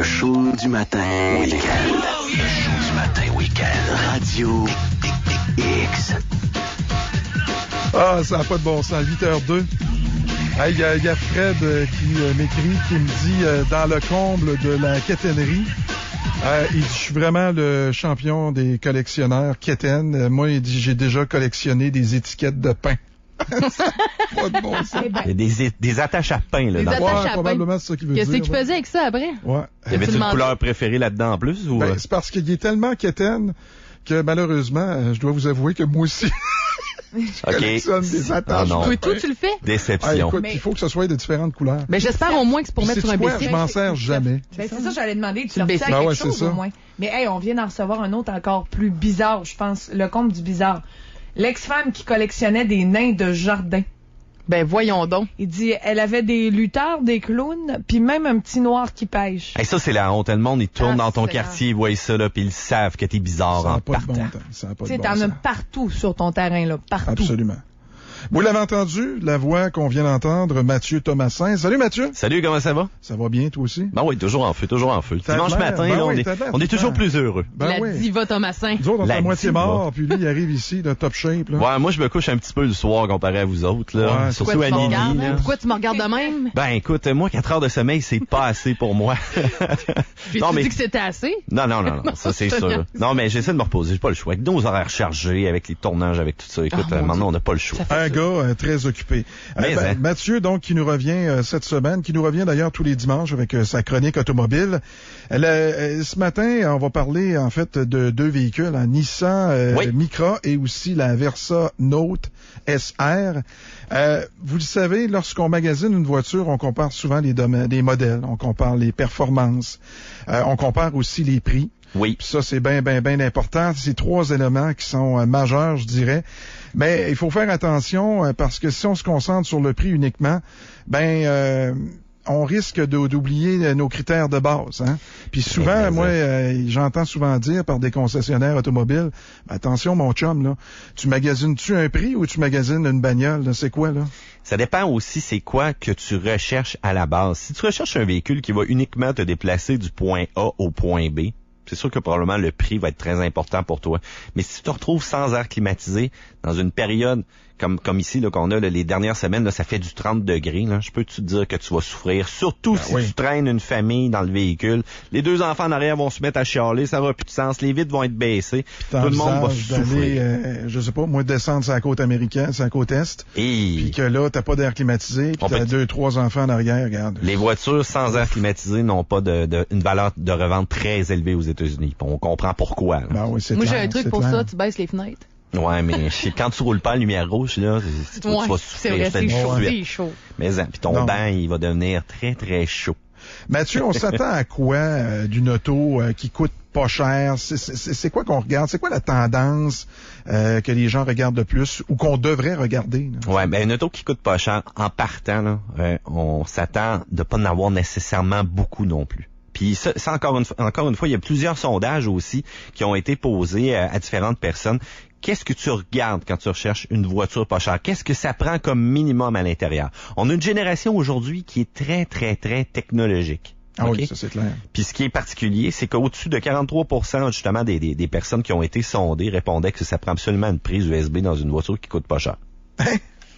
Le show du matin week-end. Le show du matin week-end. Radio X. Ah, ça n'a pas de bon sens. 8h02. Il y a Fred qui m'écrit, qui me dit dans le comble de la quétainerie, il dit, je suis vraiment le champion des collectionneurs quétaines. Moi, il dit, j'ai déjà collectionné des étiquettes de pain. Pas de bon sens. Il y a des attaches à pain, là. Des Dans attaches à pain. Probablement c'est ça qu'il veut dire. Qu'est-ce qu'il faisait avec ça après? Ouais. y avait-tu une couleur préférée là-dedans en plus? Ou... C'est parce qu'il est tellement quétaine que malheureusement, je dois vous avouer que moi aussi, je collectionne des attaches. Ah non. Toi, tu le fais? Déception. Écoute, il faut que ce soit de différentes couleurs. Ben, j'espère au moins que c'est pour mettre sur un Sais-tu quoi? bicycle. Je m'en sers jamais. Ben, c'est ça, j'allais demander. Tu le sortis à baisses. quelque c'est chose, ça. au moins. Mais, hey, on vient d'en recevoir un autre encore plus bizarre, je pense. Le comble du bizarre. L'ex-femme qui collectionnait des nains de jardin. Ben, voyons donc. Il dit, elle avait des lutteurs, des clowns, puis même un petit noir qui pêche. Hey, ça, c'est la honte. Le monde, ils tournent dans ton c'est quartier, ils voient ça, là, puis ils savent que t'es bizarre Ça en n'a pas de bon partant. temps. Ça n'a pas Tu de sais, bon t'en as sens. partout sur ton terrain, là. Partout. Absolument. Vous l'avez entendu, la voix qu'on vient d'entendre, Mathieu Thomasin. Salut Mathieu. Salut, comment ça va? Ça va bien, toi aussi? Ben oui, toujours en feu, toujours en feu. T'as Dimanche l'air- matin, ben là, oui, t'as l'air on est tout le toujours temps. plus heureux. Ben La oui. diva Thomasin. Nous autres, on est La à moitié diva. mort, puis lui, il arrive ici, de top shape. Là. Ouais, moi, je me couche un petit peu le soir comparé à vous autres, là. Ouais, Surtout Pourquoi à tu me Nini, regardes? là. Pourquoi tu me regardes de même? Ben, écoute, moi, 4 heures de sommeil, c'est pas assez pour moi. Puis tu dis que c'était assez? Non, ça, c'est sûr. Non, mais j'essaie de me reposer, j'ai pas le choix. Avec nos horaires chargés, avec les tournages, avec tout ça. Écoute, mon maintenant, Dieu. on n'a pas le choix. Un gars très occupé. Mais, hein. Mathieu, donc, qui nous revient cette semaine, qui nous revient d'ailleurs tous les dimanches avec sa chronique automobile. Ce matin, on va parler en fait de deux véhicules, un Nissan Oui. Micra et aussi la Versa Note SR. Vous le savez, lorsqu'on magasine une voiture, on compare souvent les modèles, on compare les performances, on compare aussi les prix. Oui. Puis ça, c'est bien important. C'est trois éléments qui sont majeurs, je dirais. Mais il faut faire attention parce que si on se concentre sur le prix uniquement, on risque d'oublier nos critères de base. Hein? Puis souvent, moi, j'entends souvent dire par des concessionnaires automobiles, attention mon chum, là, tu magasines-tu un prix ou tu magasines une bagnole? Là? C'est quoi, là? Ça dépend aussi c'est quoi que tu recherches à la base. Si tu recherches un véhicule qui va uniquement te déplacer du point A au point B, c'est sûr que probablement le prix va être très important pour toi. Mais si tu te retrouves sans air climatisé dans une période comme ici là, qu'on a là, les dernières semaines, là, ça fait du 30 degrés, là, je peux te dire que tu vas souffrir. Surtout si tu traînes une famille dans le véhicule. Les deux enfants en arrière vont se mettre à chialer, ça n'aura plus de sens, les vitres vont être baissées. Tout le monde va souffrir. Je sais pas, moi, descendre sur la côte américaine, sur la côte Est, puis que là, t'as pas d'air climatisé, puis t'as 2-3 enfants en arrière, regarde. Les voitures sans air climatisé n'ont pas une valeur de revente très élevée aux États-Unis. On comprend pourquoi. Ben oui, c'est Moi, clair, j'ai un truc c'est pour clair. ça, tu baisses les fenêtres. Ouais, mais quand tu roules pas à lumière rouge, là, tu vas C'est souffrir. vrai, je te c'est le dis chaud, tout de suite. c'est chaud. Mais puis ton bain, il va devenir très, très chaud. Mathieu, on s'attend à quoi d'une auto qui coûte pas cher? C'est quoi qu'on regarde? C'est quoi la tendance que les gens regardent de plus ou qu'on devrait regarder? Là? Ouais, ben une auto qui coûte pas cher, en partant, là, on s'attend de pas en avoir nécessairement beaucoup non plus. Puis ça encore une fois, il y a plusieurs sondages aussi qui ont été posés à différentes personnes. Qu'est-ce que tu regardes quand tu recherches une voiture pas chère? Qu'est-ce que ça prend comme minimum à l'intérieur? On a une génération aujourd'hui qui est très, très, très technologique. Ah okay? oui, ça c'est clair. Puis ce qui est particulier, c'est qu'au-dessus de 43% justement des personnes qui ont été sondées répondaient que ça prend absolument une prise USB dans une voiture qui coûte pas cher.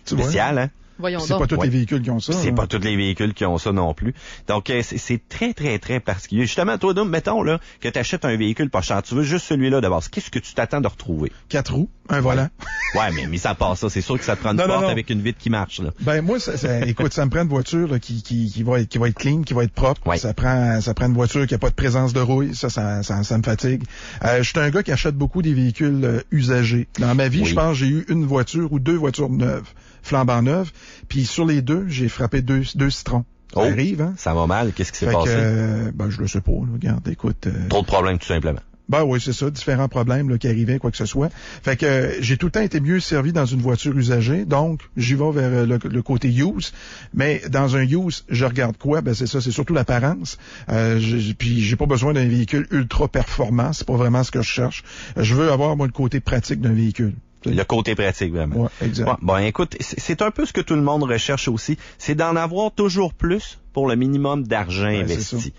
Tu vois? Spécial, hein? Voyons C'est donc. pas tous les véhicules qui ont ça. C'est hein? pas tous les véhicules qui ont ça non plus. Donc, c'est très, très, très particulier. Justement, toi, donc, mettons là que tu achètes un véhicule pas cher. Tu veux juste celui-là de base. Qu'est-ce que tu t'attends de retrouver? 4 roues, un volant. Ouais, mais mis à part ça, c'est sûr que ça te prend une Non, porte non. avec une vitre qui marche. Là. Ben moi, écoute, ça me prend une voiture là, qui va être clean, qui va être propre. Ouais. Ça prend une voiture qui a pas de présence de rouille. Ça me fatigue. Je suis un gars qui achète beaucoup des véhicules usagés. Dans ma vie, Oui. je pense j'ai eu une voiture ou deux voitures neuves, flambant neuves. Puis sur les deux, j'ai frappé deux citrons. Ça arrive, hein? Ça va mal. Qu'est-ce qui s'est Fait passé? que, je le sais pas. Là, regarde, écoute. Trop de problèmes, tout simplement. Ben oui, c'est ça, différents problèmes là, qui arrivaient, quoi que ce soit. Fait que j'ai tout le temps été mieux servi dans une voiture usagée, donc j'y vais vers le côté use. Mais dans un use, je regarde quoi? Ben c'est ça, c'est surtout l'apparence. Puis j'ai pas besoin d'un véhicule ultra performant, c'est pas vraiment ce que je cherche. Je veux avoir moi le côté pratique d'un véhicule. Le côté pratique, vraiment. Ouais, exact. Ouais, bon, écoute, c'est un peu ce que tout le monde recherche aussi. C'est d'en avoir toujours plus pour le minimum d'argent investi.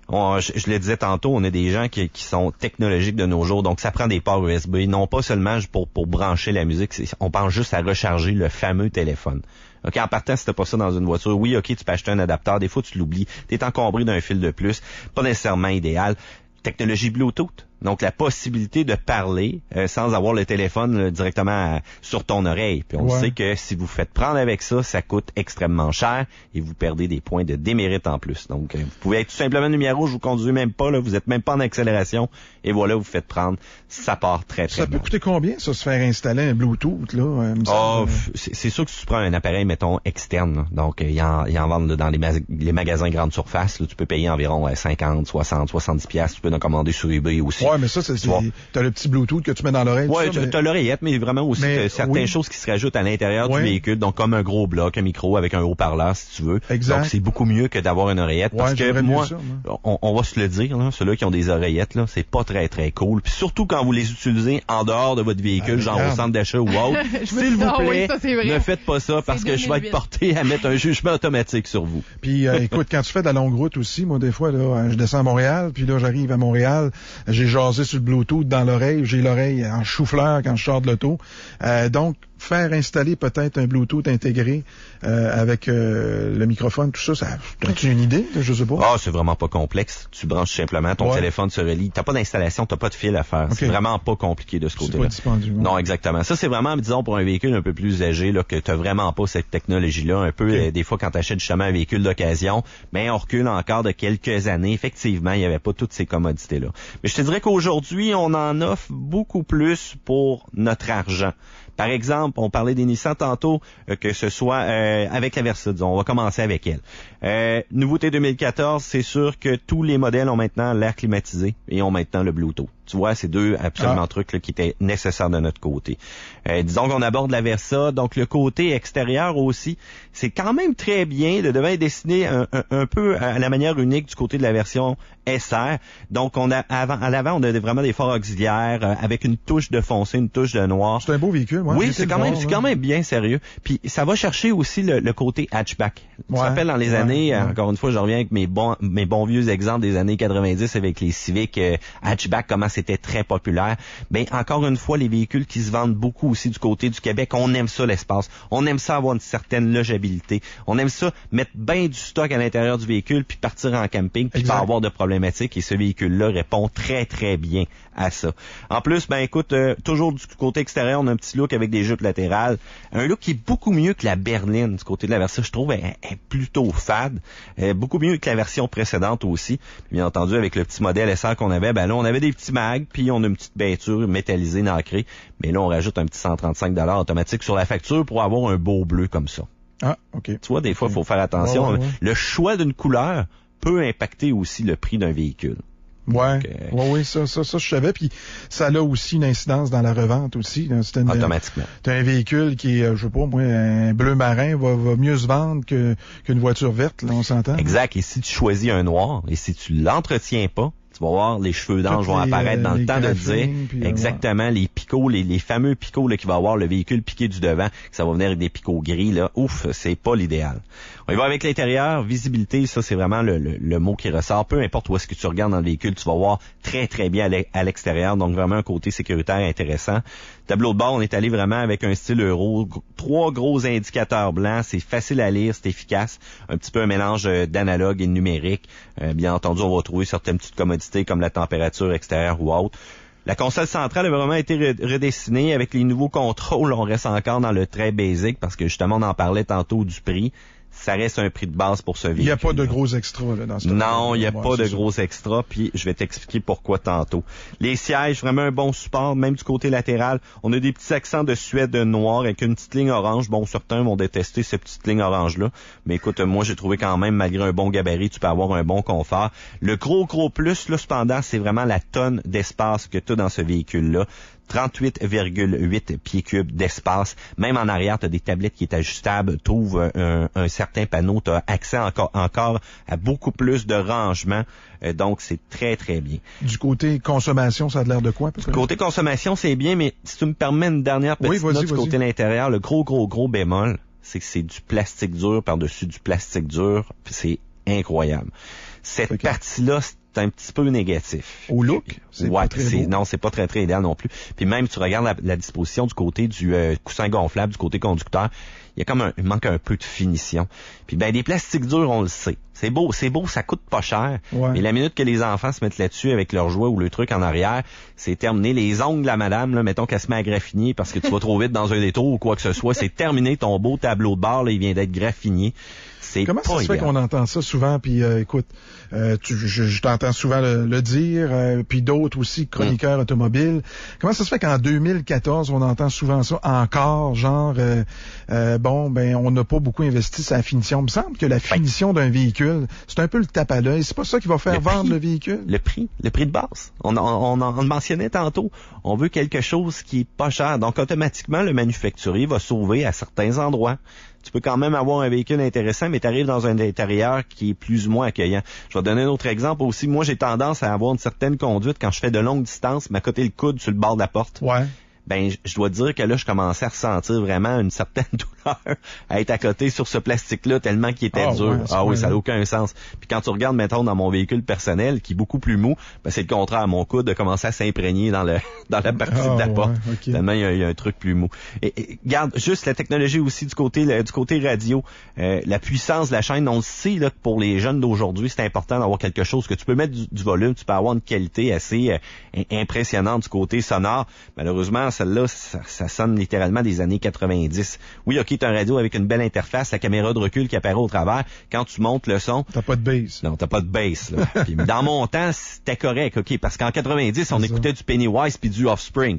Je le disais tantôt, on a des gens qui sont technologiques de nos jours, donc ça prend des ports USB, non pas seulement pour brancher la musique, on pense juste à recharger le fameux téléphone. OK, en partant, si t'as pas ça dans une voiture, oui, OK, tu peux acheter un adapteur, des fois tu l'oublies, t'es encombré d'un fil de plus, pas nécessairement idéal. Technologie Bluetooth. Donc, la possibilité de parler sans avoir le téléphone directement sur ton oreille. Puis on sait que si vous faites prendre avec ça, ça coûte extrêmement cher et vous perdez des points de démérite en plus. Donc, vous pouvez être tout simplement numéro rouge, vous conduisez même pas, là, vous êtes même pas en accélération et voilà, vous faites prendre. Ça part très, très Ça peut coûter combien, ça, se faire installer un Bluetooth, là? C'est sûr que si tu prends un appareil, mettons, externe, là, donc il y en vendent là, dans les magasins grande surface, là, tu peux payer environ 50, 60, 70 piastres. Tu peux en commander sur eBay aussi. Ouais, mais ça, t'as le petit Bluetooth que tu mets dans l'oreille. Ouais, t'as l'oreillette, mais vraiment aussi certaines choses qui se rajoutent à l'intérieur du véhicule, donc comme un gros bloc, un micro avec un haut-parleur, si tu veux. Exact. Donc, c'est beaucoup mieux que d'avoir une oreillette. Parce que moi, ça, on va se le dire, là, ceux-là qui ont des oreillettes, là, c'est pas très, très cool. Puis surtout quand vous les utilisez en dehors de votre véhicule, genre au centre d'achat ou autre. S'il vous plaît, ne faites pas ça parce que je vais être porté à mettre un jugement automatique sur vous. Puis, écoute, quand tu fais de la longue route aussi, moi, des fois, là, je descends à Montréal, puis là, j'arrive à Montréal, j'ai jasé sur le Bluetooth dans l'oreille, j'ai l'oreille en chou-fleur quand je sors de l'auto. Donc, faire installer peut-être un Bluetooth intégré avec le microphone, tout ça, as-tu une idée? Je sais pas. Ah, c'est vraiment pas complexe. Tu branches simplement, ton téléphone se relie. T'as pas d'installation, t'as pas de fil à faire. Okay. C'est vraiment pas compliqué de ce côté-là. C'est pas dispendieux. Non, exactement. Ça, c'est vraiment, disons, pour un véhicule un peu plus âgé, là, que t'as vraiment pas cette technologie-là. Un peu, des fois, quand t'achètes justement un véhicule d'occasion, ben, on recule encore de quelques années. Effectivement, il y avait pas toutes ces commodités-là. Mais je te dirais qu'aujourd'hui, on en offre beaucoup plus pour notre argent. Par exemple, on parlait des Nissan tantôt, que ce soit avec la Versa, disons, on va commencer avec elle. Nouveauté 2014, c'est sûr que tous les modèles ont maintenant l'air climatisé et ont maintenant le Bluetooth. Tu vois, c'est deux absolument trucs là, qui étaient nécessaires de notre côté. Disons qu'on aborde la Versa, donc le côté extérieur aussi, c'est quand même très bien. Le devant est dessiné un peu à la manière unique du côté de la version SR. Donc, à l'avant, on a vraiment des phares auxiliaires avec une touche de foncé, une touche de noir. C'est un beau véhicule, moi. Oui, c'est quand même bien sérieux. Puis ça va chercher aussi le côté hatchback. Tu te rappelles dans les années, encore une fois, je reviens avec mes bons vieux exemples des années 90 avec les Civic hatchback, comment c'était très populaire. Ben encore une fois, les véhicules qui se vendent beaucoup aussi du côté du Québec, on aime ça l'espace. On aime ça avoir une certaine logabilité. On aime ça mettre bien du stock à l'intérieur du véhicule puis partir en camping puis pas avoir de problématiques. Et ce véhicule-là répond très très bien à ça. En plus, ben écoute, toujours du côté extérieur, on a un petit look avec des jupes latérales. Un look qui est beaucoup mieux que la berline du côté de la Versa. Je trouve est plutôt fade. Beaucoup mieux que la version précédente aussi. Bien entendu, avec le petit modèle SR qu'on avait, ben là, on avait des petits mags, puis on a une petite baiture métallisée nacrée. Mais là, on rajoute un petit 135 $ automatique sur la facture pour avoir un beau bleu comme ça. Ah, OK. Tu vois, des fois, il faut faire attention. Ouais. Le choix d'une couleur peut impacter aussi le prix d'un véhicule. Oui, ça, je savais. Puis ça a aussi une incidence dans la revente aussi. Là. Automatiquement. T'as un véhicule qui est, je sais pas, moi, un bleu marin va mieux se vendre qu'une voiture verte, là, on s'entend. Exact. Et si tu choisis un noir, et si tu l'entretiens pas, tu vas voir, les cheveux d'ange vont apparaître dans le temps de dire exactement les picots, les fameux picots là, qui va avoir le véhicule piqué du devant, que ça va venir avec des picots gris, là. Ouf, c'est pas l'idéal. On y va avec l'intérieur, visibilité, ça c'est vraiment le mot qui ressort. Peu importe où est-ce que tu regardes dans le véhicule, tu vas voir très très bien à l'extérieur, donc vraiment un côté sécuritaire intéressant. Tableau de bord, on est allé vraiment avec un style euro, 3 gros indicateurs blancs, c'est facile à lire, c'est efficace, un petit peu un mélange d'analogue et de numérique. Bien entendu, on va trouver certaines petites commodités comme la température extérieure ou autre. La console centrale a vraiment été redessinée avec les nouveaux contrôles. On reste encore dans le très basic parce que justement, on en parlait tantôt du prix. Ça reste un prix de base pour ce véhicule. Il n'y a pas de gros extras là, dans ce Non, il n'y a pas de gros extras, puis je vais t'expliquer pourquoi tantôt. Les sièges, vraiment un bon support, même du côté latéral. On a des petits accents de suède noir avec une petite ligne orange. Bon, certains vont détester cette petite ligne orange-là, mais écoute, moi, j'ai trouvé quand même, malgré un bon gabarit, tu peux avoir un bon confort. Le gros plus, là, cependant, c'est vraiment la tonne d'espace que tu as dans ce véhicule-là. 38,8 pieds cubes d'espace. Même en arrière, tu as des tablettes qui est ajustable. Tu ouvres un certain panneau. Tu as accès encore à beaucoup plus de rangement. Donc, c'est très, très bien. Du côté consommation, ça a l'air de quoi? Du côté consommation, c'est bien, mais si tu me permets une dernière petite note du côté de l'intérieur, le gros bémol, c'est que c'est du plastique dur par-dessus du plastique dur. C'est incroyable. Cette partie-là, c'est un petit peu négatif. Au look, c'est ouais, pas très beau. non, c'est pas très très idéal non plus. Puis même tu regardes la disposition du côté du coussin gonflable du côté conducteur, il y a comme il manque un peu de finition. Puis ben des plastiques durs, on le sait. C'est beau, ça coûte pas cher. Ouais. Mais la minute que les enfants se mettent là-dessus avec leurs jouets ou le truc en arrière, c'est terminé. Les ongles de la madame, là, mettons qu'elle se met à graffiner parce que tu vas trop vite dans un détour ou quoi que ce soit, c'est terminé. Ton beau tableau de bord, là, il vient d'être graffiné. C'est Comment pas ça se fait idéal. qu'on entend ça souvent, puis écoute, je t'entends souvent le dire, puis d'autres aussi, chroniqueurs automobiles. Comment ça se fait qu'en 2014, on entend souvent ça encore, genre, on n'a pas beaucoup investi sur la finition. Il me semble que la finition d'un véhicule, c'est un peu le tape à l'œil. C'est pas ça qui va faire vendre le véhicule. Le prix de base. On en mentionnait tantôt. On veut quelque chose qui est pas cher. Donc, automatiquement, le manufacturier va sauver à certains endroits. Tu peux quand même avoir un véhicule intéressant, mais tu arrives dans un intérieur qui est plus ou moins accueillant. Je vais donner un autre exemple aussi. Moi, j'ai tendance à avoir une certaine conduite quand je fais de longues distances, m'accoter le coude sur le bord de la porte. Ouais. Ben, je dois dire que là, je commençais à ressentir vraiment une certaine douleur à être à côté sur ce plastique-là tellement qu'il était dur. Ouais, Oui, ça n'a aucun sens. Puis quand tu regardes, mettons, dans mon véhicule personnel, qui est beaucoup plus mou, ben, c'est le contraire. Mon coude a commencé à s'imprégner dans la partie de la porte. Ouais, okay. Tellement il y a un truc plus mou. Et garde, juste la technologie aussi du côté radio. La puissance de la chaîne, on le sait, là, que pour les jeunes d'aujourd'hui, c'est important d'avoir quelque chose que tu peux mettre du volume, tu peux avoir une qualité assez impressionnante du côté sonore. Malheureusement, celle-là, ça sonne littéralement des années 90. Oui, OK, t'as un radio avec une belle interface, la caméra de recul qui apparaît au travers. Quand tu montes le son... T'as pas de bass. Non, t'as pas de bass, là. Puis, dans mon temps, c'était correct, OK, parce qu'en 90, on écoutait du Pennywise puis du Offspring.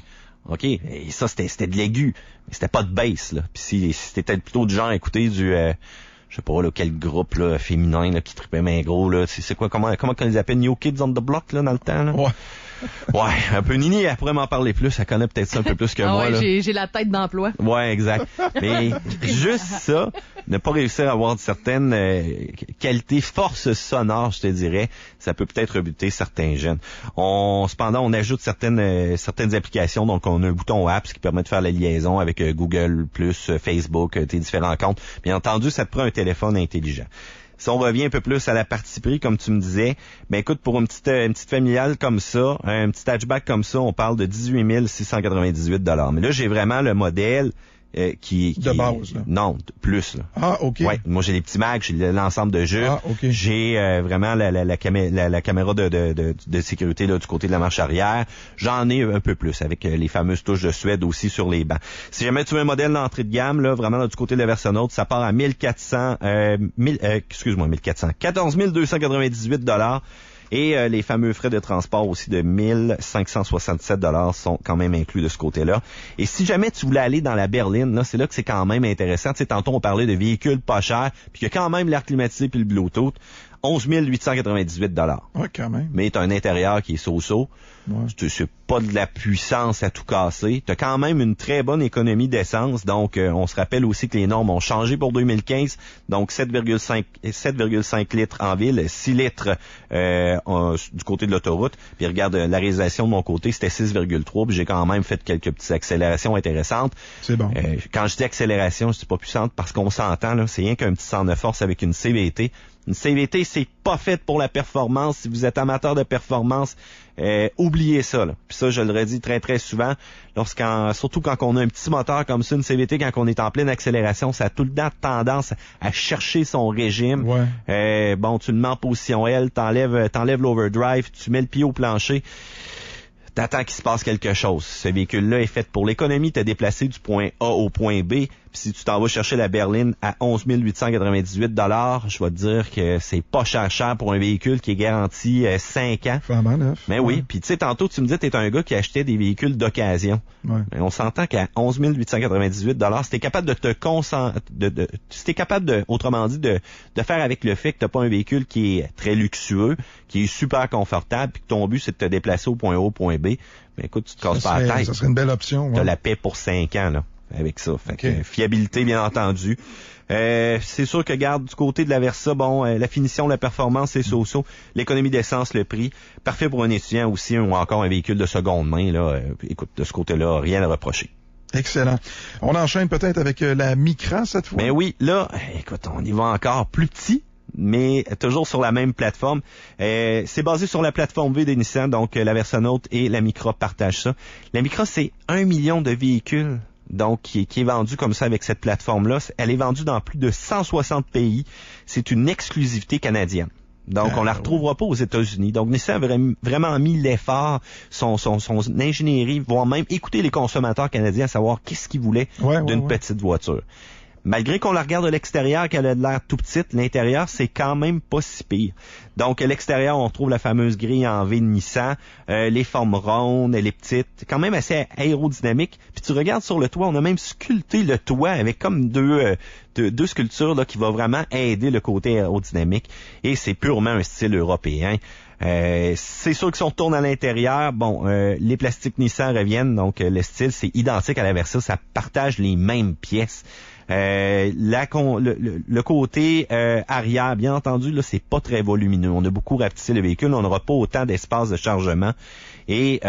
OK, et ça, c'était de l'aigu. Mais c'était pas de bass, là. Puis si t'étais plutôt du genre à écouter du... je sais pas, là, quel groupe, là, féminin, là, qui tripait main gros, là. C'est quoi, comment qu'on les appelle? New Kids on the Block, là, dans le temps, là? Ouais. Ouais, un peu Nini, elle pourrait m'en parler plus. Elle connaît peut-être ça un peu plus que moi, là. J'ai la tête d'emploi. Ouais, exact. Mais juste ça, ne pas réussir à avoir de certaines qualités, forces sonores, je te dirais, ça peut peut-être rebuter certains jeunes. Cependant, on ajoute certaines applications. Donc, on a un bouton Apps qui permet de faire la liaison avec Google+, Facebook, tes différents comptes. Bien entendu, ça te prend un téléphone intelligent. Si on revient un peu plus à la partie prix, comme tu me disais, ben écoute, pour une petite familiale comme ça, un petit hatchback comme ça, on parle de 18 698 $. Mais là, j'ai vraiment le modèle qui de base, là. Non, plus, là. Ah, OK. Ouais, moi j'ai les petits Macs, j'ai l'ensemble de jeux. Ah, OK. J'ai vraiment la caméra de sécurité là du côté de la marche arrière. J'en ai un peu plus avec les fameuses touches de Suède aussi sur les bancs. Si jamais tu veux un modèle d'entrée de gamme là, vraiment là, du côté de la Versanote, ça part à 14 298 $. Et les fameux frais de transport aussi de 1567 $ sont quand même inclus de ce côté-là. Et si jamais tu voulais aller dans la berline, là, c'est là que c'est quand même intéressant. Tu sais, tantôt on parlait de véhicules pas chers, puis qu'il y a quand même l'air climatisé puis le Bluetooth. 11 898 $. Ouais, quand même. Mais t'as un intérieur qui est so-so. Ouais. C'est pas de la puissance à tout casser. T'as quand même une très bonne économie d'essence. Donc, on se rappelle aussi que les normes ont changé pour 2015. Donc, 7,5 litres en ville, 6 litres du côté de l'autoroute. Puis regarde, la réalisation de mon côté, c'était 6,3. Puis j'ai quand même fait quelques petites accélérations intéressantes. C'est bon. Quand je dis accélération, je dis pas puissante parce qu'on s'entend, là, c'est rien qu'un petit centre de force avec une CVT. Une CVT, c'est pas fait pour la performance. Si vous êtes amateur de performance, oubliez ça, là. Puis ça, je le redis très, très souvent. Surtout quand on a un petit moteur comme ça, une CVT, quand on est en pleine accélération, ça a tout le temps tendance à chercher son régime. Ouais. Tu le mets en position L, t'enlèves l'overdrive, tu mets le pied au plancher. T'attends qu'il se passe quelque chose. Ce véhicule-là est fait pour l'économie, te déplacer du point A au point B. Puis si tu t'en vas chercher la berline à 11 898 $, je vais te dire que c'est pas cher pour un véhicule qui est garanti 5 ans. Vraiment neuf. Mais oui, puis tu sais, tantôt tu me dis t'es un gars qui achetait des véhicules d'occasion. Ouais. Mais on s'entend qu'à 11 898 $, si t'es capable de te concentrer, si t'es capable de, autrement dit, de faire avec le fait que t'as pas un véhicule qui est très luxueux, qui est super confortable, puis que ton but c'est de te déplacer au point A au point B, mais écoute, tu te casses pas la tête. Ça serait une belle option. Ouais. T'as la paix pour 5 ans, là, avec ça. Fait que, fiabilité, bien entendu. C'est sûr que garde du côté de la Versa, la finition, la performance, c'est so-so. L'économie d'essence, le prix. Parfait pour un étudiant aussi, ou encore un véhicule de seconde main, là. Écoute, de ce côté-là, rien à reprocher. Excellent. On enchaîne peut-être avec la Micra cette fois. Mais oui, là, écoute, on y va encore plus petit. mais toujours sur la même plateforme. C'est basé sur la plateforme V de Nissan, donc la Versa-Note et la Micra partagent ça. La Micra, c'est 1 million de véhicules donc qui est vendu comme ça avec cette plateforme-là. Elle est vendue dans plus de 160 pays. C'est une exclusivité canadienne. Donc, on la retrouvera pas aux États-Unis. Donc, Nissan a vraiment mis l'effort, son ingénierie, voire même écouter les consommateurs canadiens à savoir qu'est-ce qu'ils voulaient d'une petite voiture. Malgré qu'on la regarde de l'extérieur, qu'elle a de l'air tout petite, l'intérieur, c'est quand même pas si pire. Donc, à l'extérieur, on retrouve la fameuse grille en V de Nissan, les formes rondes, elliptiques, quand même assez aérodynamique. Puis tu regardes sur le toit, on a même sculpté le toit avec comme deux sculptures là, qui vont vraiment aider le côté aérodynamique. Et c'est purement un style européen. C'est sûr que si on retourne à l'intérieur, les plastiques Nissan reviennent, donc le style, c'est identique à la Versa, ça partage les mêmes pièces. Le côté arrière, bien entendu, là, c'est pas très volumineux. On a beaucoup rapetissé le véhicule, on n'aura pas autant d'espace de chargement. Et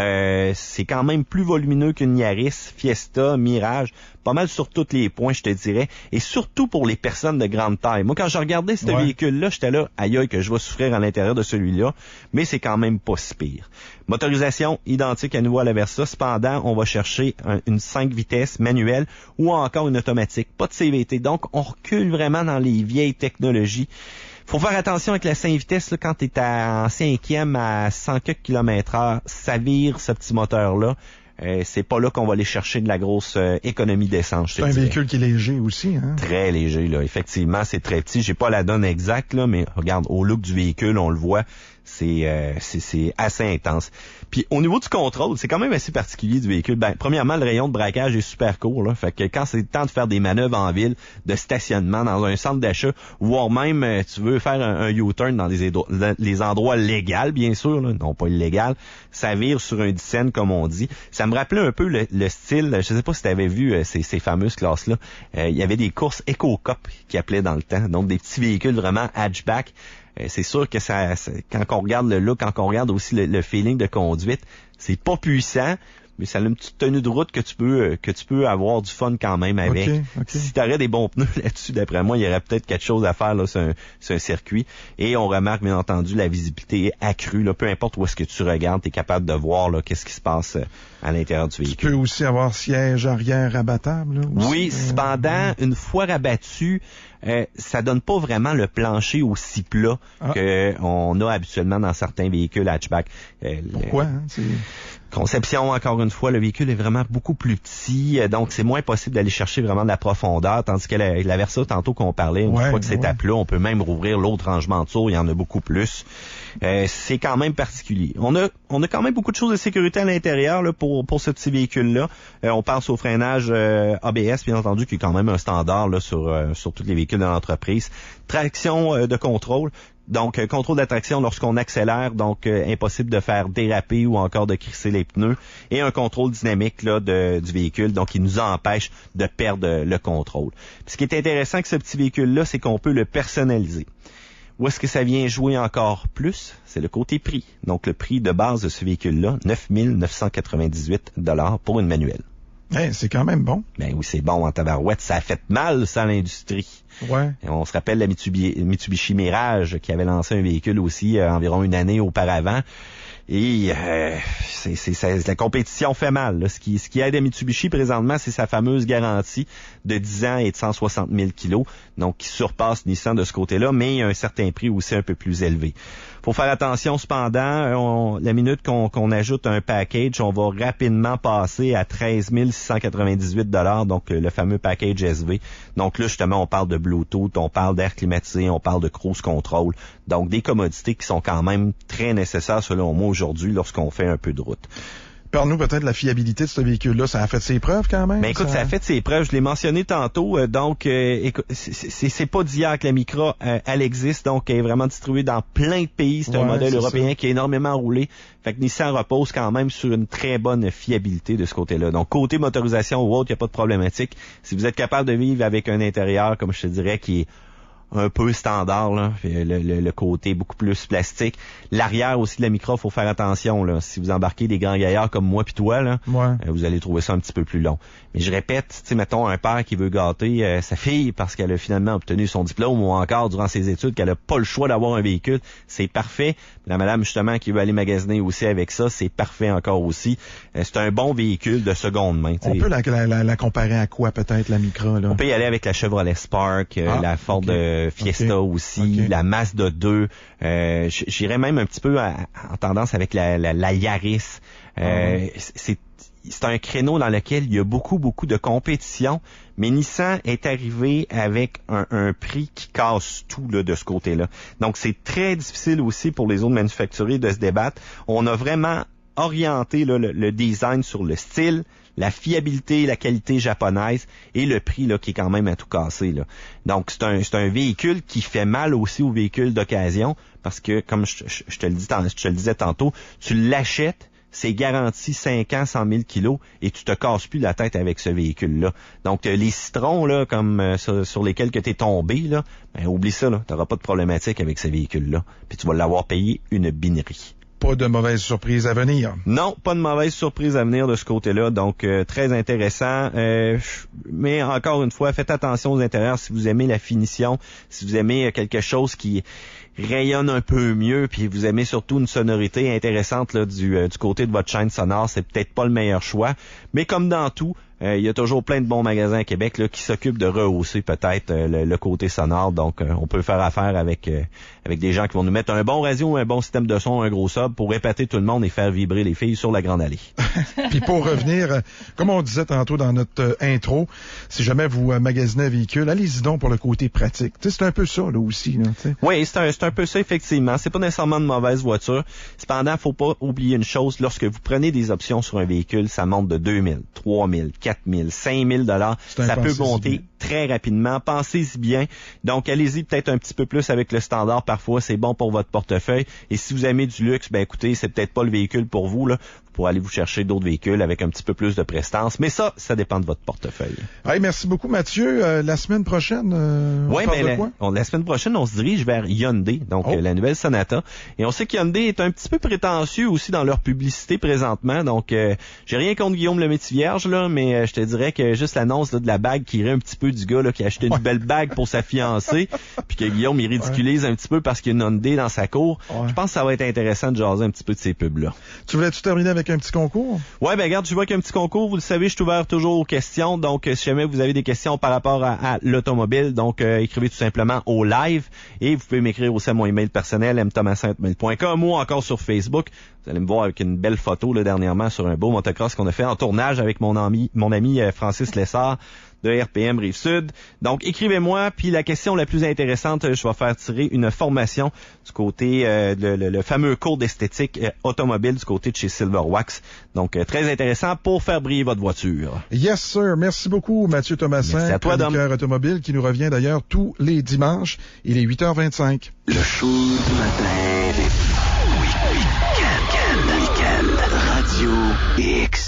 c'est quand même plus volumineux qu'une Yaris, Fiesta, Mirage, pas mal sur tous les points, je te dirais. Et surtout pour les personnes de grande taille. Moi, quand je regardais ce véhicule-là, j'étais là, aïe, que je vais souffrir à l'intérieur de celui-là. Mais c'est quand même pas si pire. Motorisation identique à nouveau à la Versa. Cependant, on va chercher une 5 vitesses manuelle ou encore une automatique. Pas de CVT. Donc, on recule vraiment dans les vieilles technologies. Faut faire attention avec la 5 vitesses, là, quand tu es en 5e à 100 km/h, ça vire ce petit moteur-là. C'est pas là qu'on va aller chercher de la grosse économie d'essence. C'est un véhicule qui est léger aussi, hein? Très léger, là. Effectivement, c'est très petit. J'ai pas la donne exacte, là, mais regarde, au look du véhicule, on le voit. C'est assez intense. Puis au niveau du contrôle, c'est quand même assez particulier du véhicule. Premièrement, le rayon de braquage est super court, là. Fait que quand c'est le temps de faire des manœuvres en ville, de stationnement dans un centre d'achat, voire même tu veux faire un U-turn dans les endroits légaux, bien sûr, là, non pas illégal, ça vire sur un dixaine, comme on dit. Ça me rappelait un peu le style, je sais pas si tu avais vu ces fameuses classes-là. Il y avait des courses EcoCup qui appelaient dans le temps, donc des petits véhicules vraiment hatchback. C'est sûr que ça, quand on regarde le look, quand on regarde aussi le feeling de conduite, c'est pas puissant, mais ça a une petite tenue de route que tu peux avoir du fun quand même avec. Okay. Si tu aurais des bons pneus là-dessus, d'après moi, il y aurait peut-être quelque chose à faire là sur un circuit. Et on remarque bien entendu la visibilité accrue. Là, peu importe où est-ce que tu regardes, tu es capable de voir là, qu'est-ce qui se passe à l'intérieur du véhicule. Tu peux aussi avoir siège arrière rabattable. Là, aussi. Oui, cependant, une fois rabattu, ça donne pas vraiment le plancher aussi plat qu'on a habituellement dans certains véhicules hatchback. Pourquoi? Hein? Conception, encore une fois, le véhicule est vraiment beaucoup plus petit, donc c'est moins possible d'aller chercher vraiment de la profondeur, tandis que la Versa, tantôt qu'on parlait, une fois que c'est à plat, on peut même rouvrir l'autre rangement de tour, il y en a beaucoup plus. C'est quand même particulier. On a quand même beaucoup de choses de sécurité à l'intérieur là, pour ce petit véhicule-là. On pense au freinage ABS, bien entendu, qui est quand même un standard là, sur tous les véhicules de l'entreprise. Traction de contrôle. Donc, contrôle d'attraction lorsqu'on accélère, donc impossible de faire déraper ou encore de crisser les pneus. Et un contrôle dynamique là, du véhicule, donc qui nous empêche de perdre le contrôle. Puis, ce qui est intéressant avec ce petit véhicule-là, c'est qu'on peut le personnaliser. Où est-ce que ça vient jouer encore plus? C'est le côté prix. Donc, le prix de base de ce véhicule-là, 9 998 $ pour une manuelle. C'est quand même bon. Ben oui, c'est bon en tabarouette. Ça a fait mal, ça, à l'industrie. Ouais. Et on se rappelle la Mitsubishi Mirage qui avait lancé un véhicule aussi environ une année auparavant. Et la compétition fait mal. Là. Ce qui aide à Mitsubishi présentement, c'est sa fameuse garantie de 10 ans et de 160 000 kilos, donc qui surpasse Nissan de ce côté-là, mais il y a un certain prix aussi un peu plus élevé. Faut faire attention cependant, la minute qu'on ajoute un package, on va rapidement passer à 13 698 $, donc le fameux package SV. Donc là, justement, on parle de Bluetooth, on parle d'air climatisé, on parle de cruise control. Donc des commodités qui sont quand même très nécessaires, selon moi, aujourd'hui, lorsqu'on fait un peu de route. Parle-nous peut-être de la fiabilité de ce véhicule-là. Ça a fait ses preuves quand même? Ben écoute, ça a fait ses preuves. Je l'ai mentionné tantôt. C'est pas d'hier que la Micra, elle existe. Donc, elle est vraiment distribuée dans plein de pays. C'est un modèle européen qui a énormément roulé. Fait que Nissan repose quand même sur une très bonne fiabilité de ce côté-là. Donc, côté motorisation ou autre, il n'y a pas de problématique. Si vous êtes capable de vivre avec un intérieur, comme je te dirais, qui est un peu standard, là. Le côté beaucoup plus plastique. L'arrière aussi de la Micra, faut faire attention, là. Si vous embarquez des grands gaillards comme moi puis toi, là, vous allez trouver ça un petit peu plus long. Mais je répète, tu sais, mettons un père qui veut gâter sa fille parce qu'elle a finalement obtenu son diplôme ou encore durant ses études qu'elle a pas le choix d'avoir un véhicule, c'est parfait. La madame justement qui veut aller magasiner aussi avec ça, c'est parfait encore aussi. C'est un bon véhicule de seconde main. T'sais. On peut la comparer à quoi peut-être la Micra, là? On peut y aller avec la Chevrolet Spark, la Ford Fiesta aussi, la Mazda 2. J'irais même un petit peu en tendance avec la Yaris. C'est un créneau dans lequel il y a beaucoup de compétition, mais Nissan est arrivé avec un prix qui casse tout là, de ce côté-là. Donc, c'est très difficile aussi pour les autres manufacturiers de se débattre. On a vraiment orienté là, le design sur le style, la fiabilité, la qualité japonaise et le prix là, qui est quand même à tout casser. Là. Donc, c'est un véhicule qui fait mal aussi aux véhicules d'occasion parce que, comme je te le disais tantôt, tu l'achètes, c'est garanti 5 ans, 100 000 kilos, et tu te casses plus la tête avec ce véhicule-là. Donc, les citrons, là, comme sur lesquels que t'es tombé, là, ben, oublie ça, là. T'auras pas de problématique avec ce véhicule-là. Puis tu vas l'avoir payé une binerie. Pas de mauvaise surprise à venir. Non, pas de mauvaise surprise à venir de ce côté-là. Donc, très intéressant. Mais encore une fois, faites attention aux intérieurs si vous aimez la finition, si vous aimez quelque chose qui rayonne un peu mieux, puis vous aimez surtout une sonorité intéressante là, du côté de votre chaîne sonore, c'est peut-être pas le meilleur choix. Mais comme dans tout, il y a toujours plein de bons magasins à Québec là, qui s'occupent de rehausser peut-être le côté sonore. Donc, on peut faire affaire avec des gens qui vont nous mettre un bon radio, un bon système de son, un gros sub pour épater tout le monde et faire vibrer les filles sur la Grande Allée. Puis pour revenir, comme on disait tantôt dans notre intro, si jamais vous magasinez un véhicule, allez-y donc pour le côté pratique. Tu sais, c'est un peu ça là aussi. Là, t'sais. Oui, c'est un peu ça effectivement. C'est pas nécessairement une mauvaise voiture. Cependant, faut pas oublier une chose. Lorsque vous prenez des options sur un véhicule, ça monte de 2 000, 3 000, 4 000, 5 000 $. Ça peut monter très rapidement. Pensez-y bien. Donc, allez-y peut-être un petit peu plus avec le standard. Parfois, c'est bon pour votre portefeuille. Et si vous aimez du luxe, ben écoutez, c'est peut-être pas le véhicule pour vous, là. Pour aller vous chercher d'autres véhicules avec un petit peu plus de prestance. Mais ça dépend de votre portefeuille. Hey, merci beaucoup, Mathieu. La semaine prochaine, on parle de quoi? La semaine prochaine, on se dirige vers Hyundai, donc la nouvelle Sonata. Et on sait que Hyundai est un petit peu prétentieux aussi dans leur publicité présentement. Donc, j'ai rien contre Guillaume le Métis-Vierge, là, mais je te dirais que juste l'annonce là, de la bague qui irait un petit peu du gars là, qui a acheté une belle bague pour sa fiancée, puis que Guillaume, il ridiculise un petit peu parce qu'il y a une Hyundai dans sa cour. Je pense que ça va être intéressant de jaser un petit peu de ces pubs-là. Tu voulais-tu terminer avec un petit concours? Ouais, ben regarde, je vois qu'il y a un petit concours. Vous le savez, je suis ouvert toujours aux questions. Donc, si jamais vous avez des questions par rapport à l'automobile, donc écrivez tout simplement au live et vous pouvez m'écrire aussi à mon email personnel mthomasin@mail.com ou encore sur Facebook. Vous allez me voir avec une belle photo là dernièrement sur un beau motocross qu'on a fait en tournage avec mon ami Francis Lessard de RPM Rive-Sud. Donc, écrivez-moi, puis la question la plus intéressante, je vais faire tirer une formation du côté, le fameux cours d'esthétique automobile du côté de chez Silverwax. Donc, très intéressant pour faire briller votre voiture. Yes, sir. Merci beaucoup, Mathieu Thomasin. Merci à toi, Dom. Chroniqueur automobile qui nous revient d'ailleurs tous les dimanches. Il est 8h25. Le show du matin, week-end, Radio X.